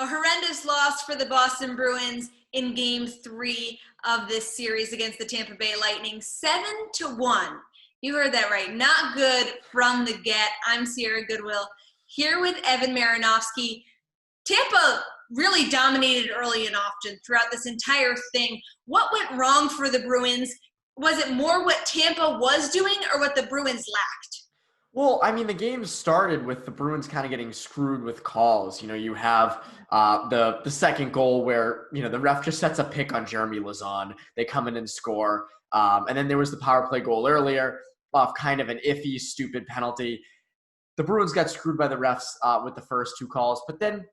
A horrendous loss for the Boston Bruins in Game 3 of this series against the Tampa Bay Lightning, 7-1. You heard that right. Not good from the get. I'm Sierra Goodwill here with Evan Marinofsky. Tampa really dominated early and often throughout this entire thing. What went wrong for the Bruins? Was it more what Tampa was doing or what the Bruins lacked? Well, I mean, the game started with the Bruins kind of getting screwed with calls. You have the second goal where, the ref just sets a pick on Jeremy Lauzon. They come in and score. And then there was the power play goal earlier off kind of an iffy, stupid penalty. The Bruins got screwed by the refs with the first two calls. But then,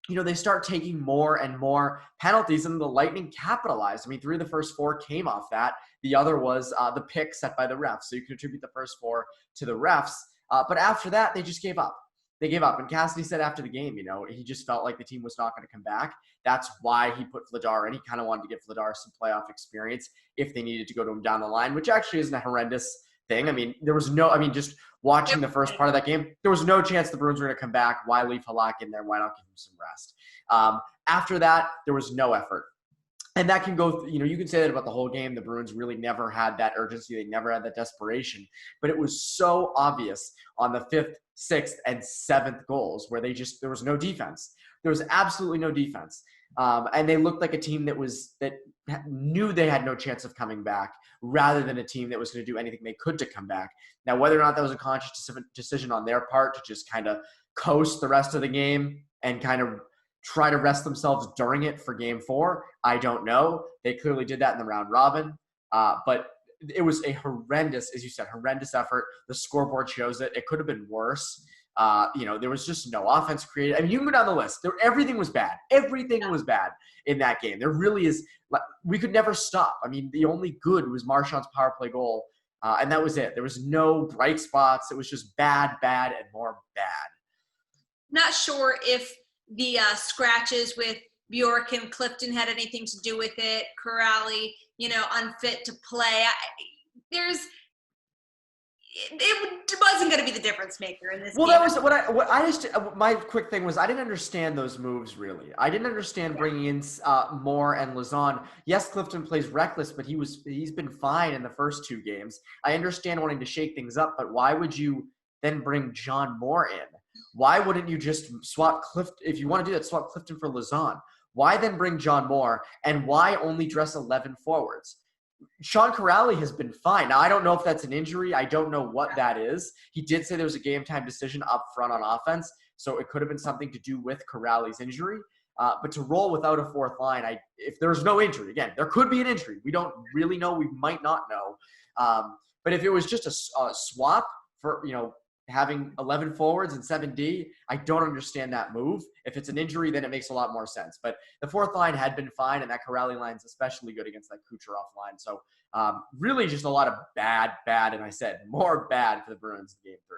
they start taking more and more penalties, and the Lightning capitalized. I mean, 3 of the first 4 came off that. The other was the pick set by the refs. So you can attribute the first 4 to the refs. But after that, they just gave up. They gave up. And Cassidy said after the game, he just felt like the team was not going to come back. That's why he put Vladar in. He kind of wanted to give Vladar some playoff experience if they needed to go to him down the line, which actually isn't a horrendous thing. I mean, just watching the first part of that game, there was no chance the Bruins were going to come back. Why leave Halak in there? Why not give him some rest? After that, there was no effort. And that can go, you can say that about the whole game. The Bruins really never had that urgency. They never had that desperation. But it was so obvious on the 5th, 6th, and 7th goals where there was no defense. There was absolutely no defense. And they looked like a team that knew they had no chance of coming back rather than a team that was going to do anything they could to come back. Now, whether or not that was a conscious decision on their part to just kind of coast the rest of the game and kind of try to rest themselves during it for Game 4, I don't know. They clearly did that in the round robin. But it was a horrendous, as you said, horrendous effort. The scoreboard shows it. It could have been worse. There was just no offense created. I mean, you can go down the list. Everything was bad. Everything was bad in that game. There really is – we could never stop. I mean, the only good was Marchand's power play goal, and that was it. There was no bright spots. It was just bad, and more bad. Not sure if the scratches with Bjork and Clifton had anything to do with it. Corrali, unfit to play. It wasn't going to be the difference maker in this game. Well, that was my quick thing was I didn't understand those moves really. I didn't understand bringing in Moore and Lauzon. Yes, Clifton plays reckless, but he's been fine in the first 2 games. I understand wanting to shake things up, but why would you then bring John Moore in? Why wouldn't you just swap Clifton? If you want to do that, swap Clifton for Lauzon. Why then bring John Moore, and why only dress 11 forwards? Sean Corrali has been fine. Now, I don't know if that's an injury. I don't know what that is. He did say there was a game-time decision up front on offense, so it could have been something to do with Corrali's injury. But to roll without a 4th line, if there's no injury, again, there could be an injury. We don't really know. We might not know. But if it was just a swap for, having 11 forwards and 7D, I don't understand that move. If it's an injury, then it makes a lot more sense. But the 4th line had been fine, and that Corrali line's especially good against that Kucherov line. So really just a lot of bad, and I said more bad for the Bruins in Game 3.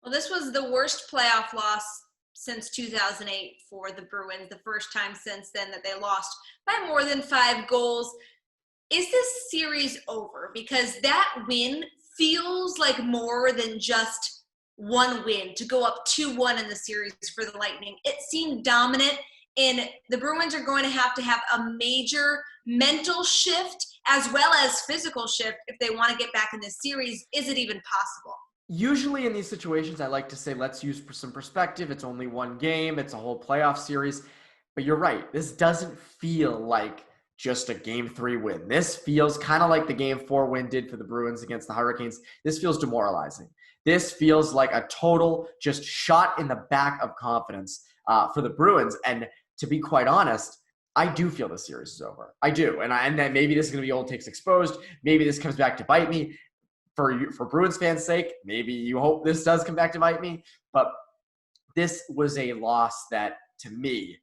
Well, this was the worst playoff loss since 2008 for the Bruins, the first time since then that they lost by more than 5 goals. Is this series over? Because that win feels like more than just one win to go up 2-1 in the series for the Lightning. It seemed dominant, and the Bruins are going to have a major mental shift as well as physical shift if they want to get back in this series. Is it even possible? Usually in these situations, I like to say, let's use some perspective. It's only one game. It's a whole playoff series. But you're right. This doesn't feel like just a Game 3 win. This feels kind of like the Game 4 win did for the Bruins against the Hurricanes. This feels demoralizing. This feels like a total just shot in the back of confidence for the Bruins. And to be quite honest, I do feel the series is over. I do. And then maybe this is going to be old takes exposed. Maybe this comes back to bite me. For Bruins fans' sake, maybe you hope this does come back to bite me. But this was a loss that, to me,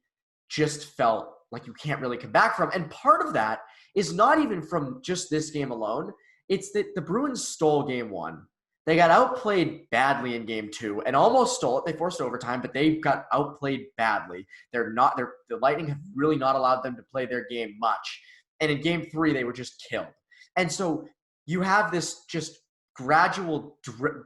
just felt like you can't really come back from. And part of that is not even from just this game alone. It's that the Bruins stole Game 1. They got outplayed badly in Game 2 and almost stole it. They forced overtime, but they got outplayed badly. The Lightning have really not allowed them to play their game much. And in Game 3, they were just killed. And so you have this just gradual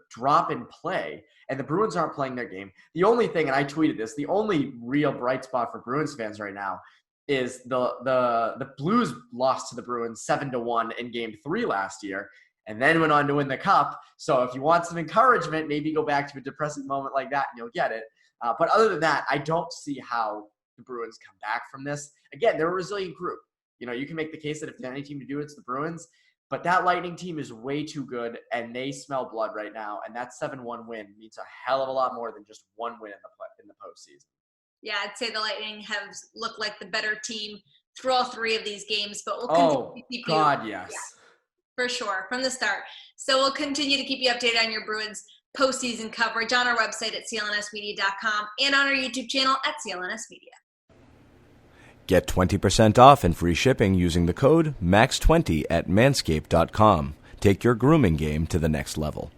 drop in play, and the Bruins aren't playing their game. The only thing, and I tweeted this, the only real bright spot for Bruins fans right now is the Blues lost to the Bruins 7-1 in Game 3 last year, and then went on to win the Cup. So if you want some encouragement, maybe go back to a depressing moment like that and you'll get it. But other than that, I don't see how the Bruins come back from this. Again, they're a resilient group. You can make the case that if there's any team to do it, it's the Bruins. But that Lightning team is way too good, and they smell blood right now. And that 7-1 win means a hell of a lot more than just one win in the postseason. Yeah, I'd say the Lightning have looked like the better team through all three of these games, but we'll continue to keep yes. Yeah, for sure, from the start. So we'll continue to keep you updated on your Bruins postseason coverage on our website at clnsmedia.com and on our YouTube channel at CLNS Media. Get 20% off and free shipping using the code MAX20 at manscaped.com. Take your grooming game to the next level.